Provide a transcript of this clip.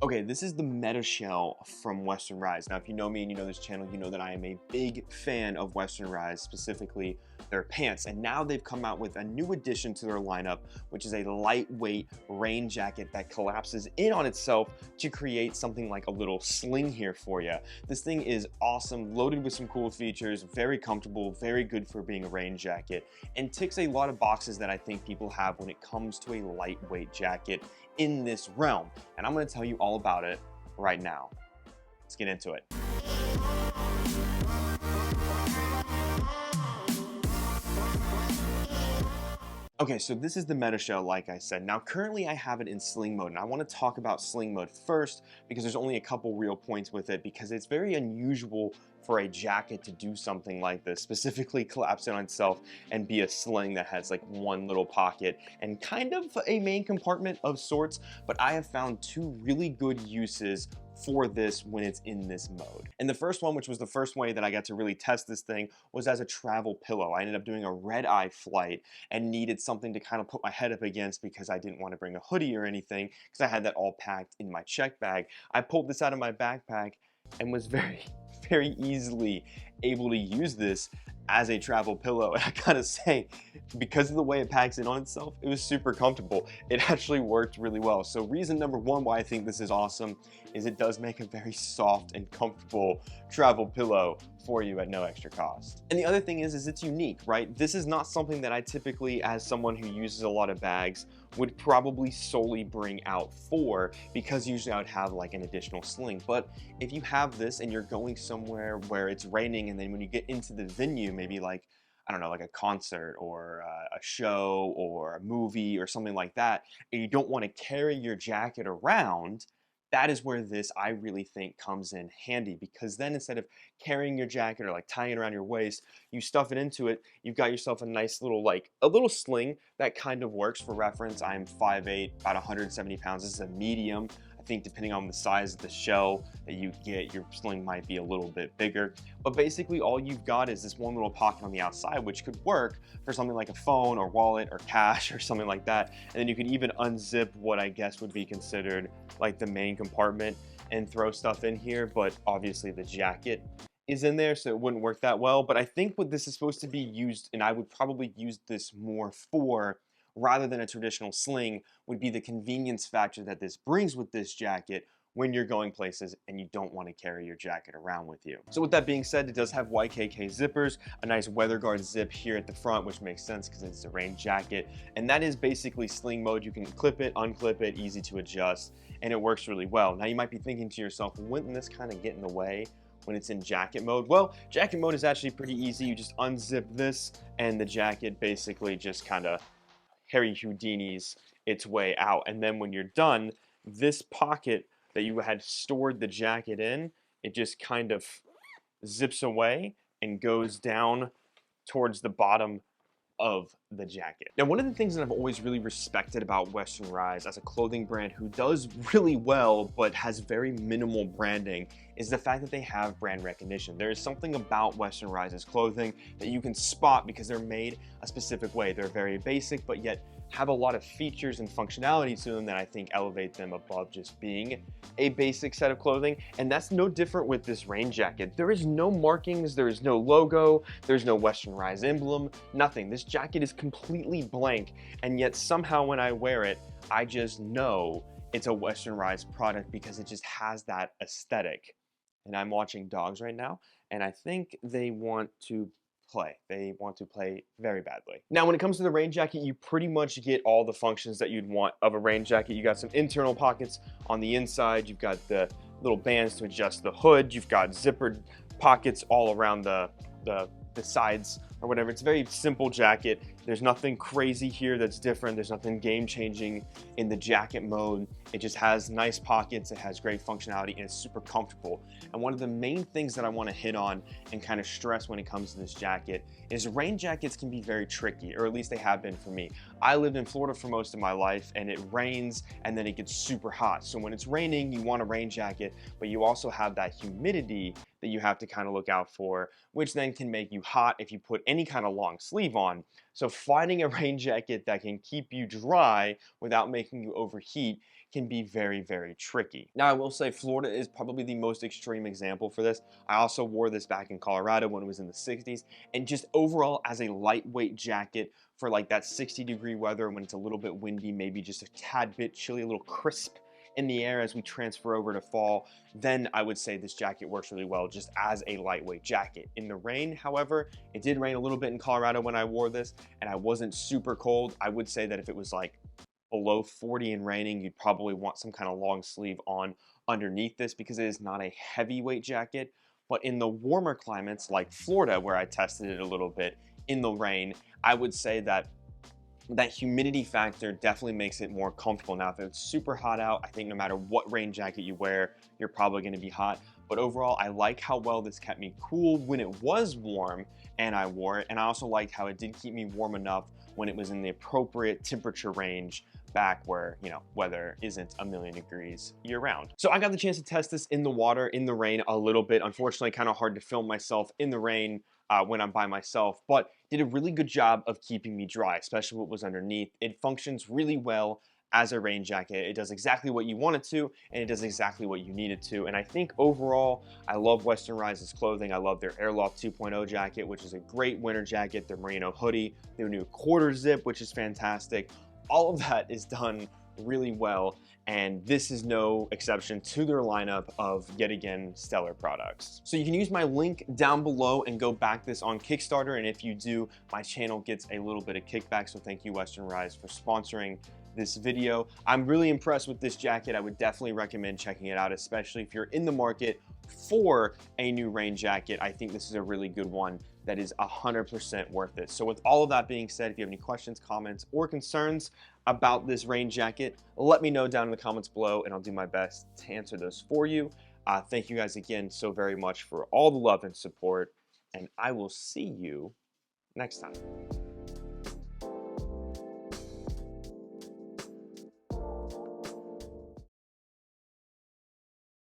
Okay, this is the Meta Shell from Western Rise. Now, if you know me and you know this channel, you know that I am a big fan of Western Rise, specifically their pants. And now they've come out with a new addition to their lineup, which is a lightweight rain jacket that collapses in on itself to create something like a little sling here for you. This thing is awesome, loaded with some cool features, very comfortable, very good for being a rain jacket, and ticks a lot of boxes that I think people have when it comes to a lightweight jacket in this realm. And I'm going to tell you all about it right now. Let's get into it. Okay, so this is the Meta Shell, like I said. Now, currently I have it in Sling Mode, and I want to talk about Sling Mode first because there's only a couple real points with it because it's very unusual for a jacket to do something like this, specifically collapse in on itself and be a sling that has like one little pocket and kind of a main compartment of sorts, but I have found two really good uses for this when it's in this mode. And the first one, which was the first way that I got to really test this thing, was as a travel pillow. I ended up doing a red-eye flight and needed something to kind of put my head up against because I didn't want to bring a hoodie or anything because I had that all packed in my check bag. I pulled this out of my backpack and was very easily able to use this as a travel pillow. And I gotta say, because of the way it packs in on itself, it was super comfortable. It actually worked really well. So reason number one why I think this is awesome is it does make a very soft and comfortable travel pillow for you at no extra cost. And the other thing is it's unique, right? This is not something that I typically, as someone who uses a lot of bags, would probably solely bring out for, because usually I would have like an additional sling. But if you have this and you're going somewhere where it's raining, and then when you get into the venue, maybe like, I don't know, like a concert or a show or a movie or something like that, and you don't want to carry your jacket around, that is where this, I really think, comes in handy, because then instead of carrying your jacket or like tying it around your waist, you stuff it into it. You've got yourself a nice little, like a little sling that kind of works. For reference, I'm 5'8", about 170 pounds. This is a medium. I think depending on the size of the shell that you get, your sling might be a little bit bigger. But basically all you've got is this one little pocket on the outside, which could work for something like a phone or wallet or cash or something like that. And then you could even unzip what I guess would be considered like the main compartment and throw stuff in here. But obviously the jacket is in there, so it wouldn't work that well. But I think what this is supposed to be used, and I would probably use this more for, rather than a traditional sling, would be the convenience factor that this brings with this jacket when you're going places and you don't want to carry your jacket around with you. So with that being said, it does have YKK zippers, a nice weather guard zip here at the front, which makes sense because it's a rain jacket. And that is basically Sling Mode. You can clip it, unclip it, easy to adjust, and it works really well. Now you might be thinking to yourself, wouldn't this kind of get in the way when it's in jacket mode? Well, jacket mode is actually pretty easy. You just unzip this and the jacket basically just kind of Harry Houdini's its way out. And then when you're done, this pocket that you had stored the jacket in, it just kind of zips away and goes down towards the bottom of the jacket. Now, one of the things that I've always really respected about Western Rise as a clothing brand who does really well but has very minimal branding is the fact that they have brand recognition. There is something about Western Rise's clothing that you can spot because they're made a specific way. They're very basic, but yet have a lot of features and functionality to them that I think elevate them above just being a basic set of clothing. And that's no different with this rain jacket. There is no markings, there is no logo, there's no Western Rise emblem, nothing. This jacket is completely blank, and yet somehow when I wear it, I just know it's a Western Rise product because it just has that aesthetic. And I'm watching dogs right now, and I think they want to play. They want to play very badly. Now, when it comes to the rain jacket, you pretty much get all the functions that you'd want of a rain jacket. You got some internal pockets on the inside. You've got the little bands to adjust the hood. You've got zippered pockets all around the sides or whatever. It's a very simple jacket. There's nothing crazy here that's different. There's nothing game-changing in the jacket mode. It just has nice pockets, it has great functionality, and it's super comfortable. And one of the main things that I want to hit on and kind of stress when it comes to this jacket is rain jackets can be very tricky, or at least they have been for me. I lived in Florida for most of my life, and it rains and then it gets super hot. So when it's raining, you want a rain jacket, but you also have that humidity that you have to kind of look out for, which then can make you hot if you put any kind of long sleeve on. So finding a rain jacket that can keep you dry without making you overheat can be very, very tricky. Now, I will say Florida is probably the most extreme example for this. I also wore this back in Colorado when it was in the 60s, and just overall as a lightweight jacket for like that 60-degree weather when it's a little bit windy, maybe just a tad bit chilly, a little crisp in the air as we transfer over to fall, then I would say this jacket works really well just as a lightweight jacket. In the rain, however, it did rain a little bit in Colorado when I wore this, and I wasn't super cold. I would say that if it was like below 40 and raining, you'd probably want some kind of long sleeve on underneath this because it is not a heavyweight jacket. But in the warmer climates like Florida, where I tested it a little bit in the rain, I would say that humidity factor definitely makes it more comfortable. Now, if it's super hot out, I think no matter what rain jacket you wear, you're probably going to be hot. But overall, I like how well this kept me cool when it was warm and I wore it. And I also liked how it did keep me warm enough when it was in the appropriate temperature range back where, you know, weather isn't a million degrees year round. So I got the chance to test this in the water, in the rain a little bit. Unfortunately, kind of hard to film myself in the rain when I'm by myself, but did a really good job of keeping me dry, especially what was underneath. It functions really well as a rain jacket. It does exactly what you want it to, and it does exactly what you need it to. And I think overall, I love Western Rise's clothing. I love their Airloft 2.0 jacket, which is a great winter jacket, their merino hoodie, their new quarter zip, which is fantastic. All of that is done really well, and this is no exception to their lineup of, yet again, stellar products. So you can use my link down below and go back this on Kickstarter, and if you do, my channel gets a little bit of kickback, so thank you Western Rise for sponsoring this video. I'm really impressed with this jacket. I would definitely recommend checking it out, especially if you're in the market for a new rain jacket. I think this is a really good one that is 100% worth it. So with all of that being said, if you have any questions, comments, or concerns about this rain jacket, let me know down in the comments below and I'll do my best to answer those for you. Thank you guys again so very much for all the love and support, and I will see you next time.